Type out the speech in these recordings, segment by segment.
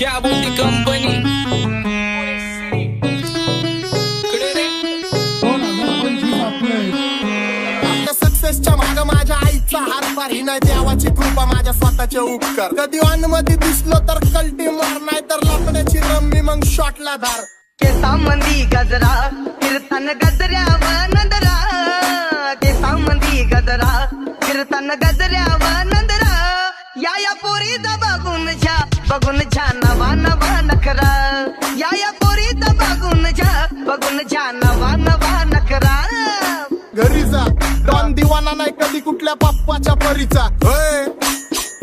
क्या बोलती कंपनी सक्सेसच्या माग माझ्या आईचा हातभार ही नाही देवाची कृपा माझ्या स्वतःचे उपकार कधी मध्ये दिसलो तर कल्टी मार नाही तर लाकडाची रम्मी मग शॉटला धार केसांमंदी गजरा फिरतान गजऱ्याव नंदरा केसांमंदी गजरा फिरतान गजऱ्याव नंदरा या पोरीचा बघून छा नवा नवा नखरा या पोरीचा बघून छा नवा नवा नखरा घरी जा डॉन दिवाना नाही कधी कुठल्या पप्पाच्या परीचा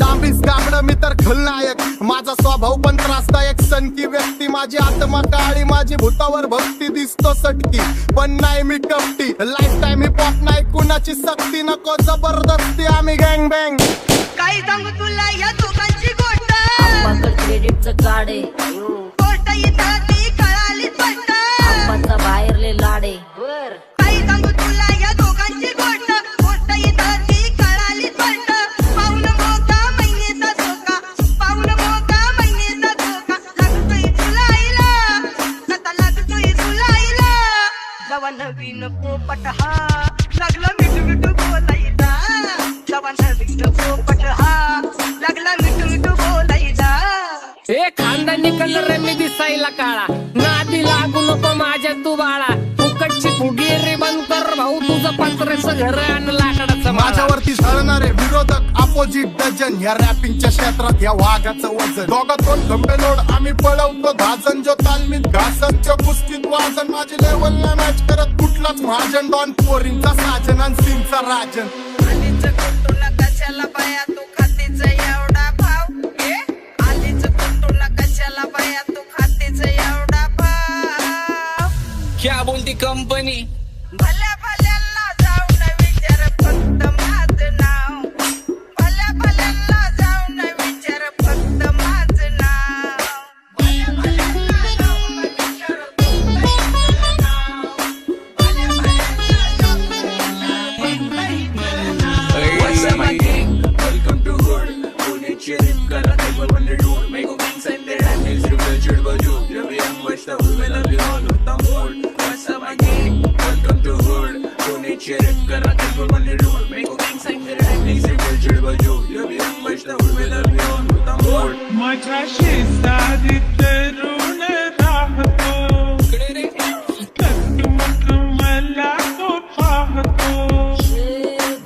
तांबीस गाबड मी तर खलनायक माझा स्वभाव पण त्रासदायक सनकी व्यक्ती माझी आत्मा काळी माझी भूतावर भक्ती दिसतो सटकी पण नाही मी कपटी लाईफ टाइम ही पॉप नाही कुणाची सक्ती नको जबरदस्ती आम्ही गँग बँग काय सांगू तुला या दोघांची गोष्ट क्रेडिटचं कार्ड आहे गोष्ट इथं ती कळाली स्पष्ट आप्पाचा बाहेरले लाडे काय सांगू तुला या दोघांची गोष्ट गोष्ट इथं ती कळाली स्पष्ट पाऊन मोका महिन्याचा धोका पाऊन मोका महिन्याचा धोका लागतोय तुलाईला आता लागतोय तुलाईला जवा नवीन पोपट हा लागला मिठू मिठू बोलायला जवा नवीन पोपट हा लागला मिठू मिठू बोलायला ए खानदानी कलर मी दिसायला काळा नादी लागू नको माझ्या तू बाळा फुकटची फुगी रे बंद कर भाऊ तुझं पत्र्याचं घर आणि लाकडाचं माझ्यावरती झळणारे विरोधक अपोजिट डजन या रॅपिंगच्या क्षेत्रात या वाघाचं वजन दोघात दोन खंबे लोड आम्ही पळवतो धाजन जो तालमीत घासनच्या कुस्तीत वाजन माझी लेवल नाही मॅच करत कुठलाच महाजन डॉन पोरींचा साजन आणि सिंगचा राजन आलीच कुटुला कशाला बाया तू खातीच एवढा भाव आलीच कुटुला कशाला बाया तू खातीच एवढा भाव क्या बोलती कंपनी भल्या भल्यांना जाऊन विचार फक्त माझं नाव भल्या भल्यांना जाऊन विचार फक्त माझं नाव भल्या भल्यांना जाऊन विचार फक्त माझं नाव भल्या भल्यांना जाऊन What's up, my gang? Welcome to Hood. Pune चेरिप करा टेबल वन डूड मेको गँग साइन दे रॅप म्युझिक कल्चर बजू रवी हम बचता उमेला बिऑन होता mood What's up, my gang? Welcome to Hood. Pune चेरिप करा टेबल वन डूड मेको गँग साइन दे रॅप म्युझिक कल्चर बजू रवी हम बचता उमेला बिऑन होता मूड माझ्या शेजारी तरुण राहतो मग मला तो पाहतो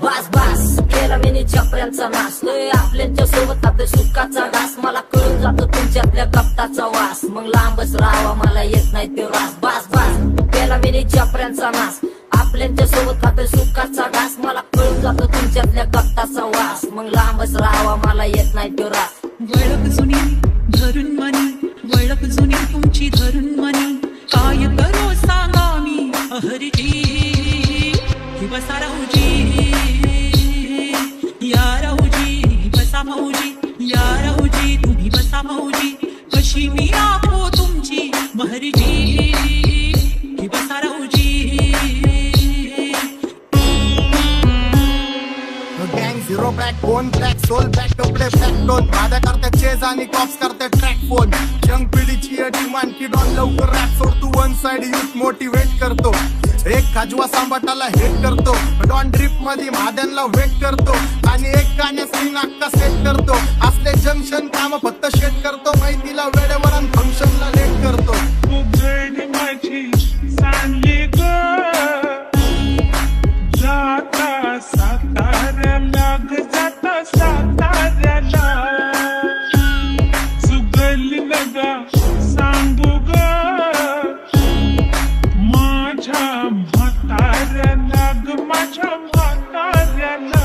बास बास केला मी चपऱ्यांचा नाश लय आपल्यांच्या सोबत आपल्या सुखाचा डास मला कळून जातो तुमच्यातल्या कपटाचा वास मग लांबच राहावा मला येत नाही ते रास बास बास केला मी चपऱ्यांचा नाश आपल्यांच्या सोबत आपल्या सुखाचा डास मला कळून जातो तुमच्यातल्या कपटाचा वास मग लांबच राहावा मला येत नाही ते रास वळख जुनी धरून मनी वळख जुनी तुमची धरून मनी काय करो सांगा मी अहरजी ही बसा राहूजी या राहूजी बसा भाऊजी या राहूजी तुम्ही बसा भाऊजी कशी मी आपो तुमची महरजी ही बसा राहूजी गँग zero black bone black soul black कपडे ब्लॅक टोन माझ्या करते चेज आणि कॉप्स करते ट्रॅक फोन यंग पिढीची डिमांड की डॉन लवकर रॅप सोड तू वन साइड युथ मोटिवेट करतो एक खाजवा सांबाटाला हेट करतो डॉन ड्रिप मध्ये महाद्यांना वेट करतो आणि एक गाण्या सीन अक्का सेट करतो असले जंक्शन काम फक्त शेट करतो माहितीला वेळेवर आणि फंक्शनला लेट करतो उघड माझी सांगली ग जाता साताऱ्याला ग जाता साताऱ्याला सुगल लगा सांगू ग माझ्या म्हाताऱ्याला ग माझ्या म्हाताऱ्याला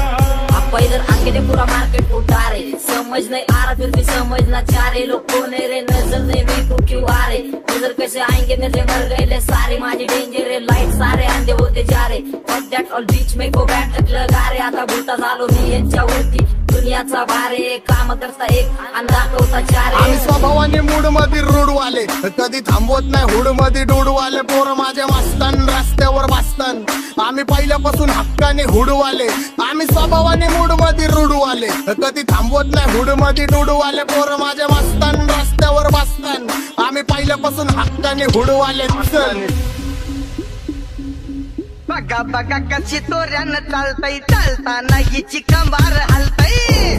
आपा इधर आके दे पूरा मार्केट उतारे समझ नहीं आ रहा फिर भी समझना चाह रहे लोग कौन है रे नजर नहीं मेरे को क्यों आ रहे नजर कैसे आएंगे नजर मर गए ले सारे माझी डेंजर है लाइट सारे अंधे होते जा रहे बट दैट ऑल बीच में को बैठ तक लगा रहे आता भूता झालो मी यांच्यावरती दुनियाचा भारे काम करता एक आणि दाखवता चार आम्ही स्वभावाने मूड मध्ये रूडवाले कधी थांबवत नाही हुड मध्ये डोडवाले पोर माझ्या मस्तान रस्त्यावर बसतान आम्ही पहिल्यापासून हक्काने हुडवाले आम्ही स्वभावाने मूड मध्ये रूडवाले कधी थांबवत नाही हुड मध्ये डोडवाले पोर माझ्या मस्तान रस्त्यावर बसतान आम्ही पहिल्यापासून हक्काने हुडवाले बघा बघा कशी तोऱ्यानं चालतय चालताना हिची कंबार हलतय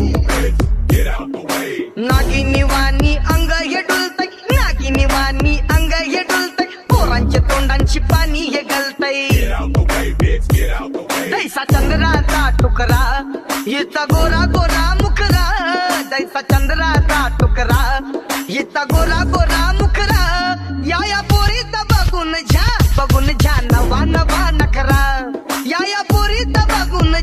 नागिनी वाणी अंग हे डुलतय नागिनी वाणी अंग हे डुलतय पोरांच्या तोंडांची पाणी हे गलतय दैसा चंद्राचा टुकरा हिचा गोरा गोरा मुखरा दैसा चंद्राचा टुकरा हिचा गोरा गोरा मुखरा या पोरीचा बघून झा नवा नवा नखरा या पोरीचा बघून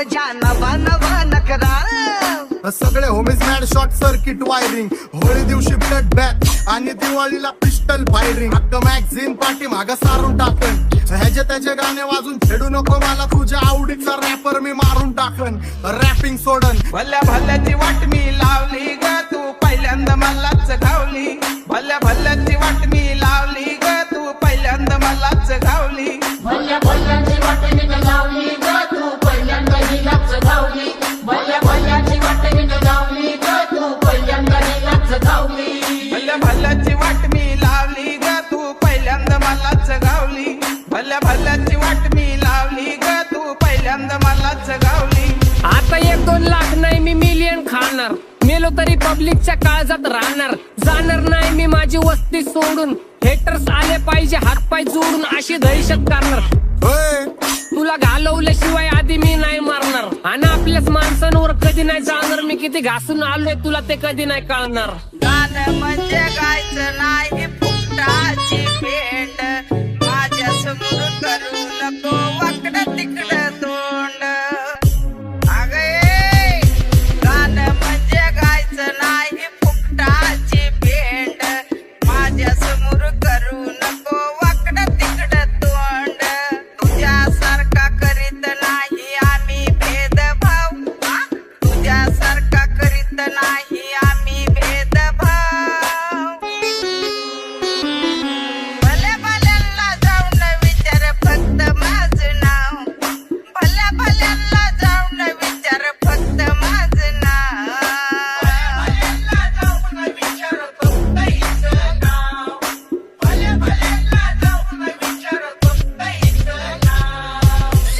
झा नवा नवा नखरा सगळे homies mad short circuit wiring Holi दिवशी ब्लड बॅग आणि दिवाळीला पिस्टल फायरिंग हक्क मॅगझिन पाठी माग सारून टाकन ह्याचे त्याचे गाणे वाजून खेळू नको मला तुझ्या आवडीचा रॅपर मी मारून टाकन रॅपिंग सोडन भल्या भल्याची वाट मी लावली ग तू पहिल्यांदा मलाच घावली भल्या भल्याची वाट मी लावली ग तू पहिल्यांदा मलाच घावली भल्या भल्याची वाट मी लावली ग तू पहिल्यांदा हिलाच घावली भल्या भल्याची वाट मी लावली ग तू पहिल्यांदा हिलाच घावली भल्या भल्याची वाट मी लावली ग तू पहिल्यांदा मलाच घावली भल्या भल्याची वाट मी लावली ग तू पहिल्यांदा मलाच घावली आता 1-2 लाख नाही मी मिलियन खाणार मेलो तरी पब्लिकच्या काळजात राहणार जाणार नाही मी माझी वस्ती सोडून हेटर्स आले पाहिजे हातपाय जोडून अशी दहशत करणार तुला घालवल्याशिवाय आधी मी नाही मारणार आणि आपल्याच माणसांवर कधी नाही जाणार मी किती घासून आलोय तुला ते कधी नाही कळणार गाणं म्हणजे गायचं नाही फुकटाची भेट माझ्या समोर करू नको वाकडं तिकडं तोंड अगे गाणं म्हणजे गायचं नाही फुकटाची भेट माझ्या समोर करू नको वाकडं तिकडं तोंड तुझ्यासारखा करीत नाही आम्ही भेदभाव तुझ्यासारखा करीत नाही आम्ही भेदभाव भल्या भल्यांना जाऊन विचार फक्त माझं नाव भल्या भल्यांना जाऊन विचार फक्त माझं नाव भल्या जाऊन विचार फक्त हिचं नाव भल्या भल्यांना जाऊन विचार फक्त हिचं नाव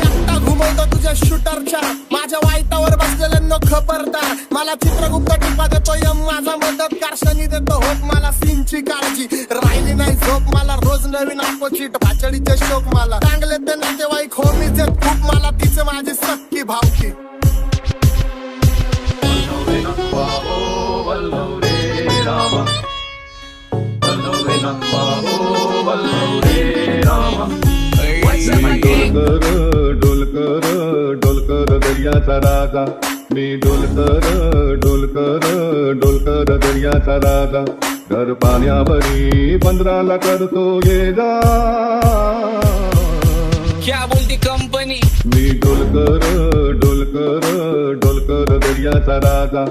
एकटा घुमवतो तुझ्या शूटरच्या माझ्या वाईटावर बसलेल्यांना खबरदार मला चित्रगुप्त टिपा देतो यम माझा मदतगार शनी देतो होप मला सीनची काळजी राहिली नाही झोप मला रोज नवीन अपोजिट भाचडीचे शोक मला चांगले ते नातेवाईक होमीच आहेत खूप मला तिचे माझी सक्की भावकी डोलकर दर्याचा राजा मी डोलकर दर्याचा राजा घर पाण्यावरी 15 करतो ये जा क्या बोलती कंपनी मी डोलकर दर्याचा राजा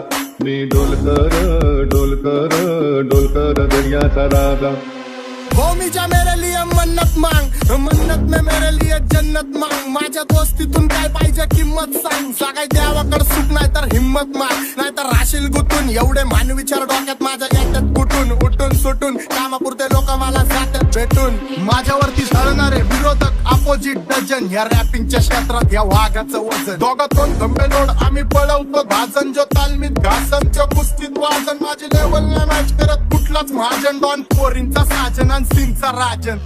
मी डोलकर दर्याचा राजा होमीच्या मेरे लिए मन्नत मांग मन्नत में मेरे लिए जन्नत मांग माझ्या दोस्तीतून काय पाहिजे किंमत सांग सगळ्या देवाकडे सुख नाही तर हिम्मत माग नाही तर राशील गुतून एवढे मान विचार डोक्यात माझ्या येतात कुठून उठून सुटून कामापुरते लोक मला जातात भेटून माझ्यावरती झळणारे विरोधक अपोजिट डझन ह्या रॅपिंगच्या क्षेत्रात या वाघाचं वजन दोघातून खंबे लोड आम्ही पळवतो भाजन जो तालमीत घासनच्या कुस्तीत वाजन माझी लेवल नाही मॅच करत कुठलाच महाजन डॉन पोरींचा साजन आणि सिंगचा राजन